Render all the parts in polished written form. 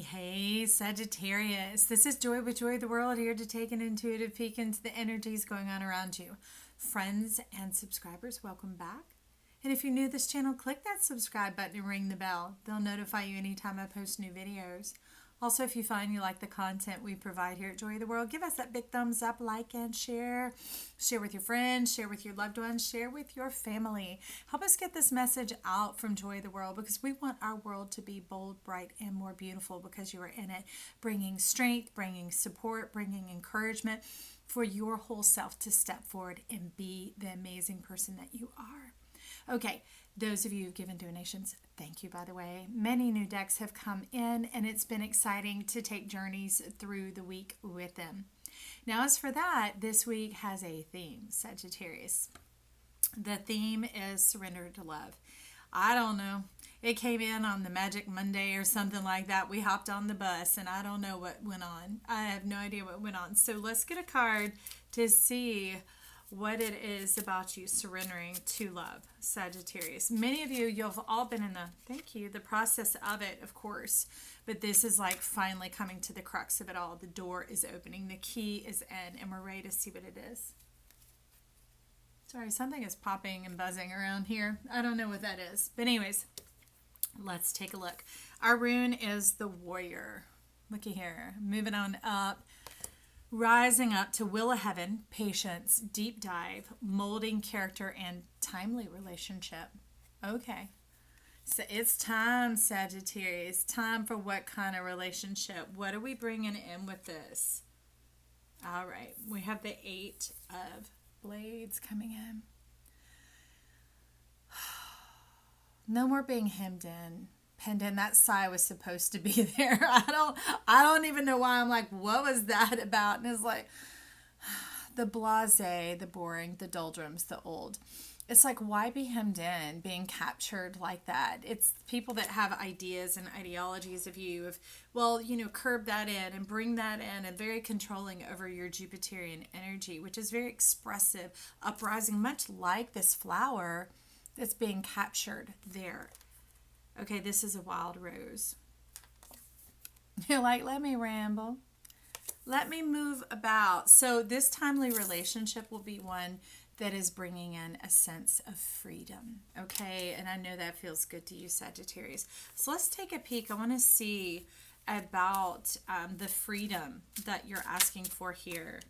Hey, Sagittarius. This is Joy with Joy of the World, here to take an intuitive peek into the energies going on around you. Friends and subscribers, welcome back. And if you're new to this channel, click that subscribe button and ring the bell. They'll notify you anytime I post new videos. Also, if you find you like the content we provide here at Joy of the World, give us that big thumbs up, like, and share. Share with your friends, share with your loved ones, share with your family. Help us get this message out from Joy of the World, because we want our world to be bold, bright, and more beautiful because you are in it, bringing strength, bringing support, bringing encouragement for your whole self to step forward and be the amazing person that you are. Okay, those of you who've given donations, thank you, by the way. Many new decks have come in, and it's been exciting to take journeys through the week with them. Now, as for that, this week has a theme, Sagittarius. The theme is surrender to love. I don't know. It came in on the Magic Monday or something like that. We hopped on the bus, and I don't know what went on. I have no idea what went on. So let's get a card to see what it is about you surrendering to love, Sagittarius. Many of you, you've all been in the process of it, of course. But this is like finally coming to the crux of it all. The door is opening. The key is in, and we're ready to see what it is. Sorry, something is popping and buzzing around here. I don't know what that is. But anyways, let's take a look. Our rune is the warrior. Looky here. Moving on up. Rising up to will of heaven, patience, deep dive, molding character, and timely relationship. Okay. So it's time, Sagittarius. Time for what kind of relationship? What are we bringing in with this? All right. We have the 8 of Blades coming in. No more being hemmed in. Pinned in. That sigh was supposed to be there. I don't even know why. I'm like, what was that about? And it's like the blasé, the boring, the doldrums, the old. It's like, why be hemmed in, being captured like that? It's people that have ideas and ideologies of you, of, well, curb that in and bring that in, and very controlling over your Jupiterian energy, which is very expressive, uprising, much like this flower that's being captured there. Okay, this is a wild rose. You're like, let me ramble. Let me move about. So this timely relationship will be one that is bringing in a sense of freedom. Okay, and I know that feels good to you, Sagittarius. So let's take a peek. I want to see about the freedom that you're asking for here.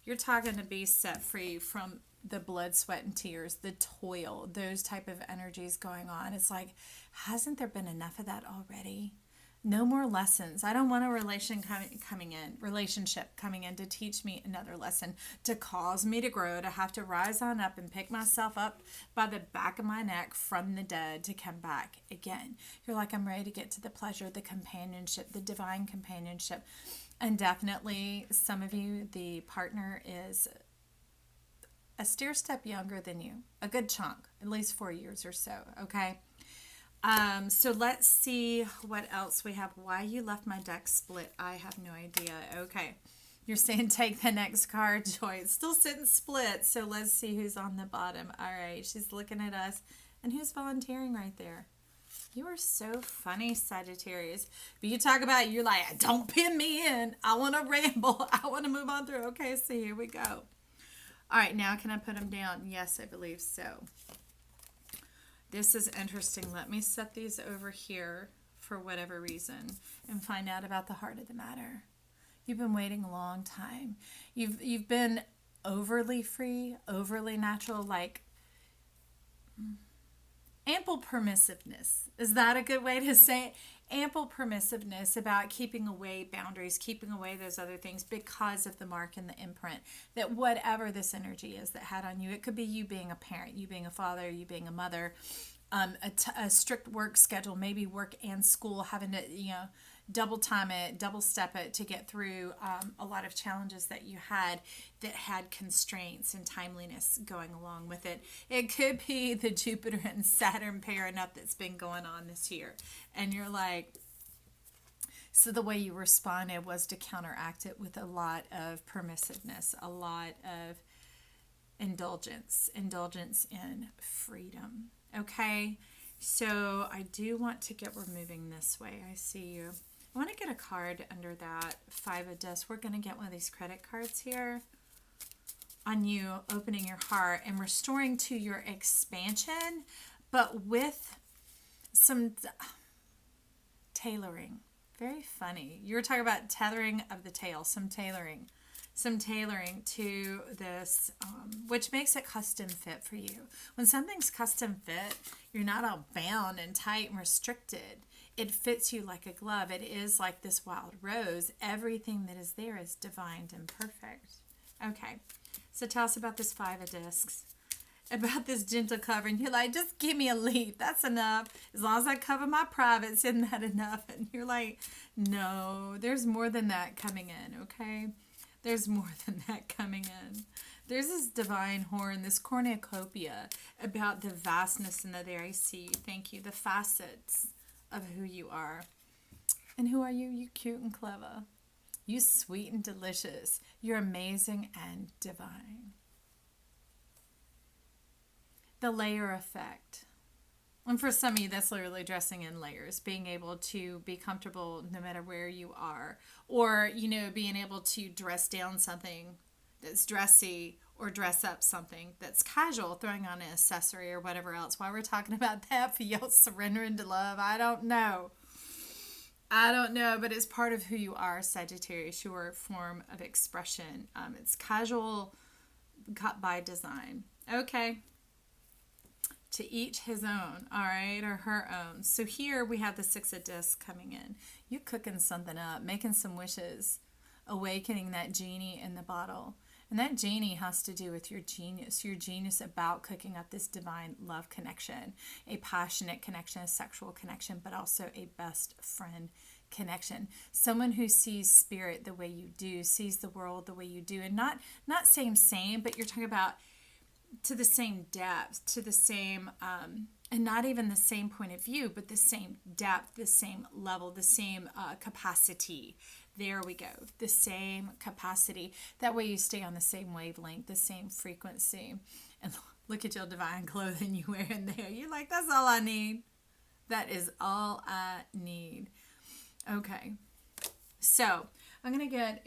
You're talking to be set free from the blood, sweat, and tears, the toil, those type of energies going on. It's like, hasn't there been enough of that already? No more lessons. I don't want a relationship coming in to teach me another lesson, to cause me to grow, to have to rise on up and pick myself up by the back of my neck from the dead to come back again. You're like, I'm ready to get to the pleasure, the companionship, the divine companionship. And definitely some of you, the partner is a steer step younger than you, a good chunk, at least 4 years or so. Okay. So let's see what else we have. Why you left my deck split, I have no idea. Okay. You're saying take the next card, Joy. It's still sitting split. So let's see who's on the bottom. All right. She's looking at us. And who's volunteering right there? You are so funny, Sagittarius. But you talk about, you're like, don't pin me in. I want to ramble. I want to move on through. Okay. So here we go. All right, now can I put them down? Yes, I believe so. This is interesting. Let me set these over here for whatever reason and find out about the heart of the matter. You've been waiting a long time. You've been overly free, overly natural, like ample permissiveness. Is that a good way to say it? Ample permissiveness about keeping away boundaries, keeping away those other things because of the mark and the imprint that whatever this energy is that had on you, it could be you being a parent, you being a father, you being a mother, a strict work schedule, maybe work and school, having to, double time it, double step it to get through a lot of challenges that you had that had constraints and timeliness going along with it. It could be the Jupiter and Saturn pairing up that's been going on this year. And you're like, so the way you responded was to counteract it with a lot of permissiveness, a lot of indulgence in freedom. Okay? So I do want to get, we're moving this way. I see you. I want to get a card under that 5 of discs. We're going to get one of these credit cards here on you opening your heart and restoring to your expansion, but with some tailoring. Very funny. You were talking about tethering of the tail, some tailoring to this, which makes it custom fit for you. When something's custom fit, you're not all bound and tight and restricted. It fits you like a glove. It is like this wild rose. Everything that is there is divine and perfect. Okay, so tell us about this 5 of discs. About this gentle covering. You're like, just give me a leaf. That's enough. As long as I cover my privates, isn't that enough? And you're like, no, there's more than that coming in, okay? There's more than that coming in. There's this divine horn, this cornucopia about the vastness in the there. I see you. Thank you. The facets of who you are. And who are you? You cute and clever. You sweet and delicious. You're amazing and divine. The layer effect. And for some of you, that's literally dressing in layers, being able to be comfortable no matter where you are, or, you know, being able to dress down something that's dressy or dress up something that's casual, throwing on an accessory or whatever else. Why we're talking about that for y'all surrendering to love, I don't know. But it's part of who you are, Sagittarius, your form of expression. It's casual by design. Okay. To each his own, all right, or her own. So here we have the 6 of discs coming in. You cooking something up, making some wishes, awakening that genie in the bottle. And that genie has to do with your genius about cooking up this divine love connection, a passionate connection, a sexual connection, but also a best friend connection. Someone who sees spirit the way you do, sees the world the way you do, and not same, but you're talking about to the same depth, to the same, and not even the same point of view, but the same depth, the same level, the same capacity. There we go. The same capacity. That way you stay on the same wavelength, the same frequency. And look at your divine clothing you wear in there. You're like, that's all I need. That is all I need. Okay. So I'm going to get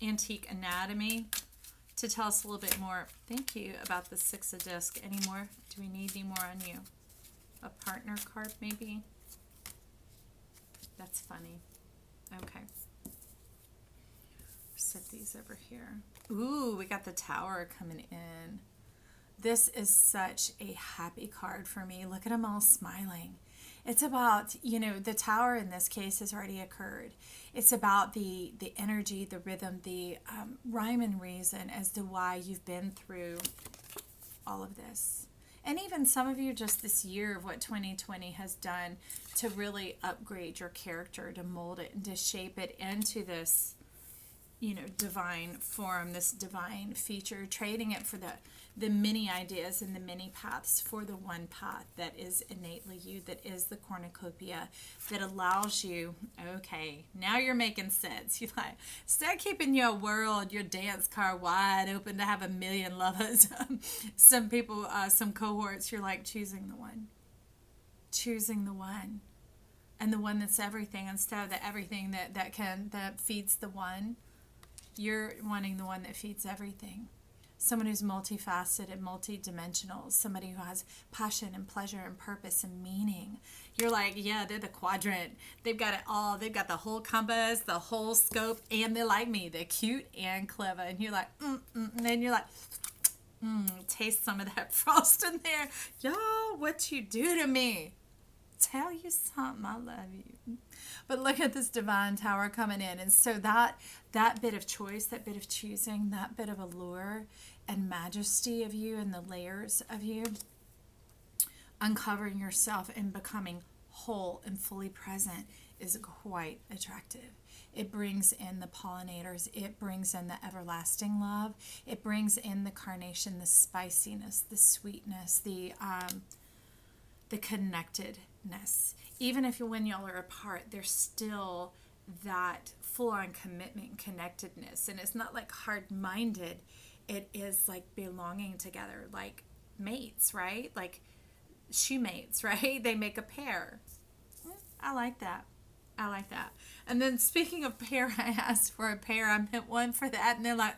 Antique Anatomy to tell us a little bit more. Thank you about the 6 of disc. Any more? Do we need any more on you? A partner card, maybe? That's funny. Okay. Set these over here. Ooh, we got the Tower coming in. This is such a happy card for me. Look at them all smiling. It's about, you know, the Tower in this case has already occurred. It's about the energy, the rhythm, the rhyme and reason as to why you've been through all of this. And even some of you just this year of what 2020 has done to really upgrade your character, to mold it and to shape it into this, you know, divine form, this divine feature, trading it for the many ideas and the many paths for the one path that is innately you, that is the cornucopia, that allows you, okay, now you're making sense. You like, start keeping your world, your dance card wide open to have a million lovers. Some people, some cohorts, you're like choosing the one. And the one that's everything instead of the everything that feeds the one. You're wanting the one that feeds everything. Someone who's multifaceted, multidimensional, somebody who has passion and pleasure and purpose and meaning. You're like, yeah, they're the quadrant. They've got it all. They've got the whole compass, the whole scope, and they're like me. They're cute and clever. And you're like, and then you're like, taste some of that frost in there. Y'all, what you do to me. Tell you something, I love you. But look at this divine Tower coming in. And so that bit of choice, that bit of choosing, that bit of allure and majesty of you and the layers of you, uncovering yourself and becoming whole and fully present is quite attractive. It brings in the pollinators. It brings in the everlasting love. It brings in the carnation, the spiciness, the sweetness, the connectedness. Even if when y'all are apart, there's still that full-on commitment and connectedness. And it's not like hard-minded. It is like belonging together, like mates, right? Like shoemates, right? They make a pair. I like that. I like that. And then speaking of pair, I asked for a pair. I meant one for that. And they're like,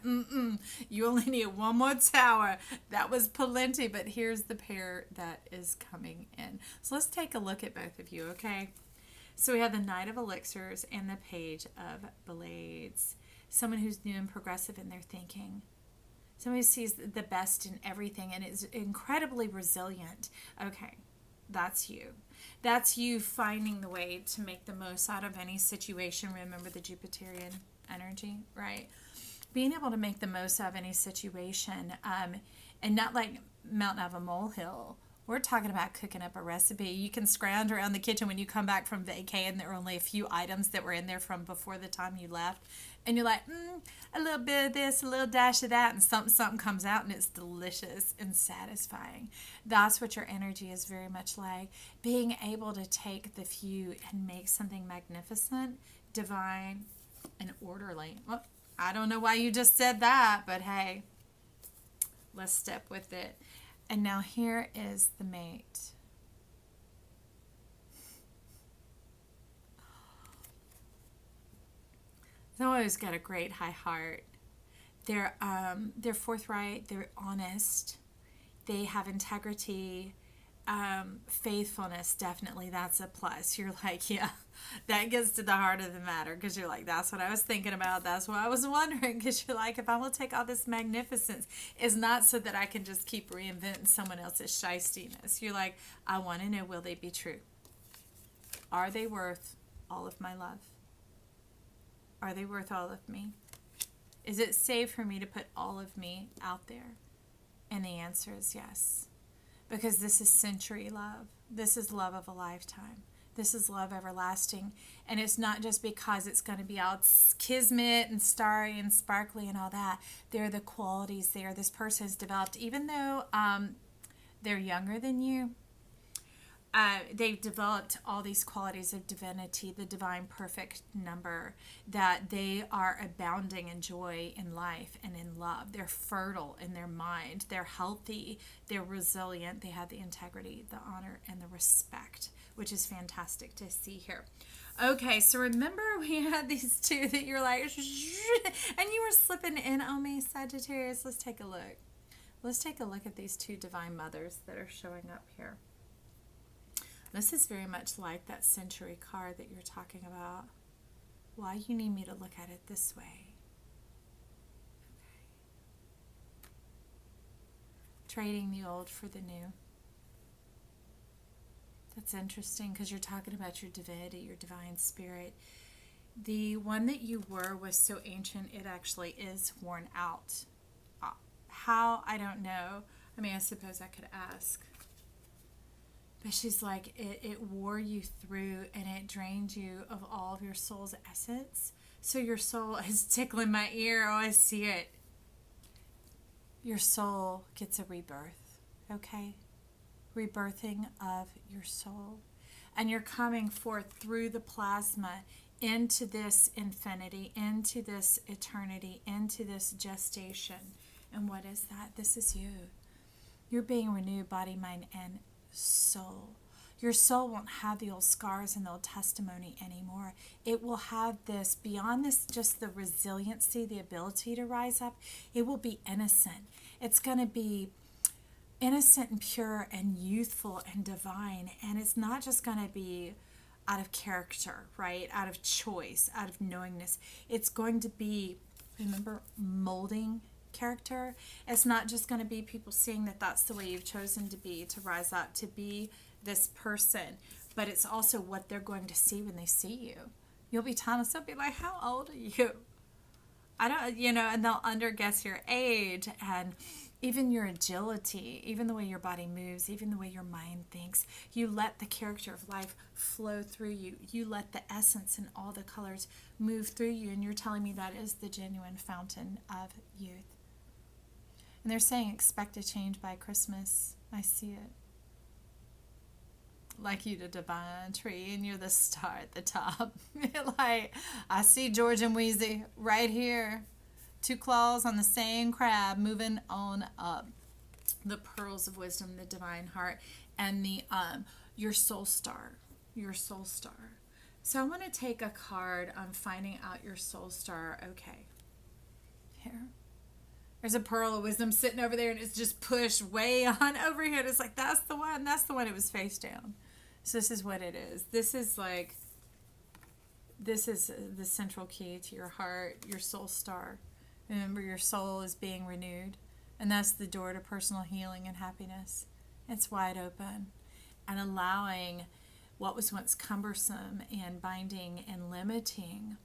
you only need one more tower. That was plenty, but here's the pair that is coming in. So let's take a look at both of you, okay? So we have the Knight of Elixirs and the Page of Blades. Someone who's new and progressive in their thinking. Somebody who sees the best in everything and is incredibly resilient. Okay, that's you. That's you finding the way to make the most out of any situation. Remember the Jupiterian energy, right? Being able to make the most out of any situation, and not like mountain out of a molehill. We're talking about cooking up a recipe. You can scrounge around the kitchen when you come back from vacay and there are only a few items that were in there from before the time you left. And you're like, a little bit of this, a little dash of that, and something comes out and it's delicious and satisfying. That's what your energy is very much like. Being able to take the few and make something magnificent, divine, and orderly. Well, I don't know why you just said that, but hey, let's step with it. And now here is the mate. They've always got a great high heart. They're forthright. They're honest. They have integrity. Faithfulness, definitely, that's a plus. You're like, yeah, that gets to the heart of the matter, because you're like, that's what I was thinking about. That's what I was wondering, because you're like, if I will take all this magnificence, it's not so that I can just keep reinventing someone else's shystiness. You're like, I want to know, will they be true? Are they worth all of my love? Are they worth all of me? Is it safe for me to put all of me out there? And the answer is yes. Because this is century love. This is love of a lifetime. This is love everlasting. And it's not just because it's going to be all kismet and starry and sparkly and all that. There are the qualities there. This person has developed, even though they're younger than you, they've developed all these qualities of divinity, the divine perfect number, that they are abounding in joy in life and in love. They're fertile in their mind. They're healthy. They're resilient. They have the integrity, the honor, and the respect, which is fantastic to see here. Okay, so remember we had these two that you're like, and you were slipping in on me, Sagittarius. Let's take a look. Let's take a look at these two divine mothers that are showing up here. This is very much like that century card that you're talking about. Why you need me to look at it this way? Okay. Trading the old for the new. That's interesting, because you're talking about your divinity, your divine spirit. The one that you were was so ancient, it actually is worn out. How? I don't know. I mean, I suppose I could ask. But she's like, it wore you through and it drained you of all of your soul's essence. So your soul is tickling my ear. Oh, I see it. Your soul gets a rebirth, okay? Rebirthing of your soul. And you're coming forth through the plasma into this infinity, into this eternity, into this gestation. And what is that? This is you. You're being renewed, body, mind, and soul. Your soul won't have the old scars and the old testimony anymore. It will have this, beyond this, just the resiliency, the ability to rise up. It will be innocent. It's going to be innocent and pure and youthful and divine. And it's not just going to be out of character, right? Out of choice, out of knowingness. It's going to be, remember, molding character. It's not just going to be people seeing that that's the way you've chosen to be, to rise up, to be this person, but it's also what they're going to see when they see you. You'll be timeless. They'll be like, how old are you? I don't, and they'll underguess your age and even your agility, even the way your body moves, even the way your mind thinks. You let the character of life flow through you. You let the essence and all the colors move through you, and you're telling me that is the genuine fountain of youth. And they're saying expect a change by Christmas. I see it. Like you, the divine tree, and you're the star at the top. Like, I see George and Wheezy right here. Two claws on the same crab moving on up. The pearls of wisdom, the divine heart. and the your soul star, your soul star. So I want to take a card on finding out your soul star. Okay, here. There's a pearl of wisdom sitting over there, and it's just pushed way on over here. And it's like, that's the one. That's the one. It was face down. So this is what it is. This is the central key to your heart, your soul star. Remember, your soul is being renewed, and that's the door to personal healing and happiness. It's wide open, and allowing what was once cumbersome and binding and limiting,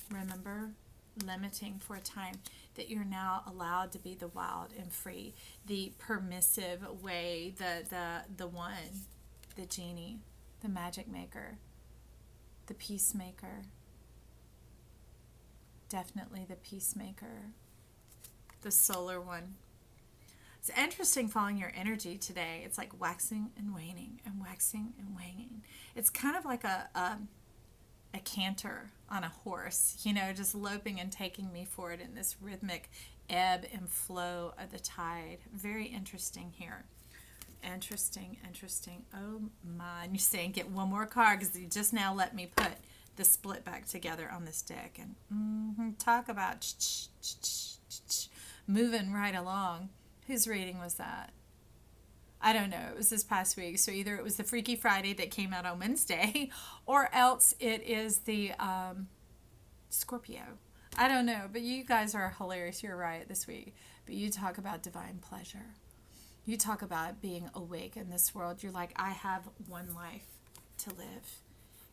remember, limiting for a time, that you're now allowed to be the wild and free, the permissive way, the one, the genie, the magic maker, the peacemaker. Definitely the peacemaker, the solar one. It's interesting following your energy today. It's like waxing and waning and waxing and waning. It's kind of like a canter on a horse, just loping and taking me forward in this rhythmic ebb and flow of the tide. Very interesting here. Interesting. Oh my. And you're saying get one more card because you just now let me put the split back together on this deck. And talk about moving right along. Whose reading was that? I don't know. It was this past week. So either it was the Freaky Friday that came out on Wednesday, or else it is the Scorpio. I don't know. But you guys are hilarious. You're right this week. But you talk about divine pleasure. You talk about being awake in this world. You're like, I have one life to live,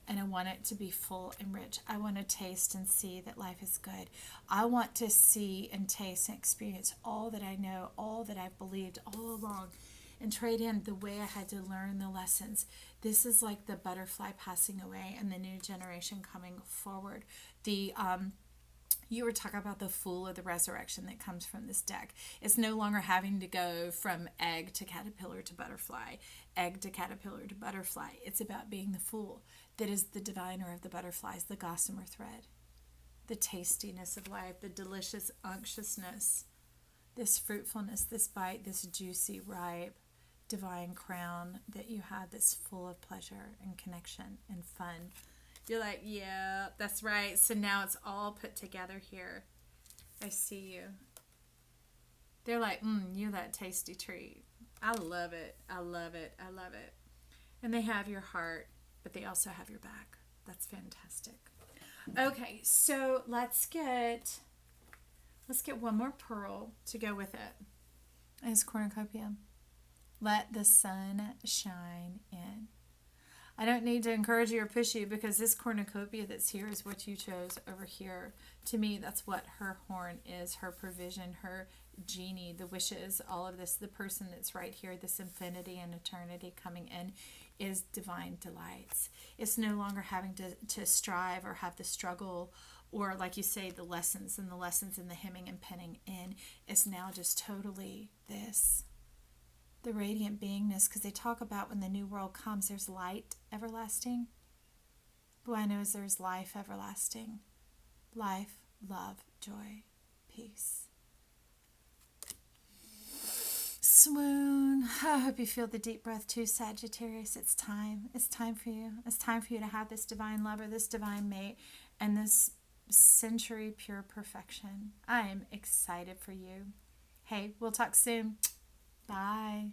and I want it to be full and rich. I want to taste and see that life is good. I want to see and taste and experience all that I know, all that I've believed all along, and trade in the way I had to learn the lessons. This is like the butterfly passing away and the new generation coming forward. You were talking about the Fool of the Resurrection that comes from this deck. It's no longer having to go from egg to caterpillar to butterfly, egg to caterpillar to butterfly. It's about being the Fool that is the diviner of the butterflies, the gossamer thread, the tastiness of life, the delicious unctuousness, this fruitfulness, this bite, this juicy, ripe, divine crown that you had that's full of pleasure and connection and fun. You're like, yeah, that's right. So now it's all put together here. I see you. They're like, you're that tasty treat. I love it. I love it. I love it. And they have your heart, but they also have your back. That's fantastic. Okay, so let's get one more pearl to go with it. It's cornucopia. Let the sun shine in. I don't need to encourage you or push you because this cornucopia that's here is what you chose over here. To me, that's what her horn is, her provision, her genie, the wishes, all of this. The person that's right here, this infinity and eternity coming in is divine delights. It's no longer having to strive or have the struggle or, like you say, the lessons and the hemming and penning in. It's now just totally this. The radiant beingness, because they talk about when the new world comes, there's light everlasting. What I know is there's life everlasting. Life, love, joy, peace. Swoon. I hope you feel the deep breath too, Sagittarius. It's time. It's time for you. It's time for you to have this divine lover, this divine mate, and this century pure perfection. I am excited for you. Hey, we'll talk soon. Bye.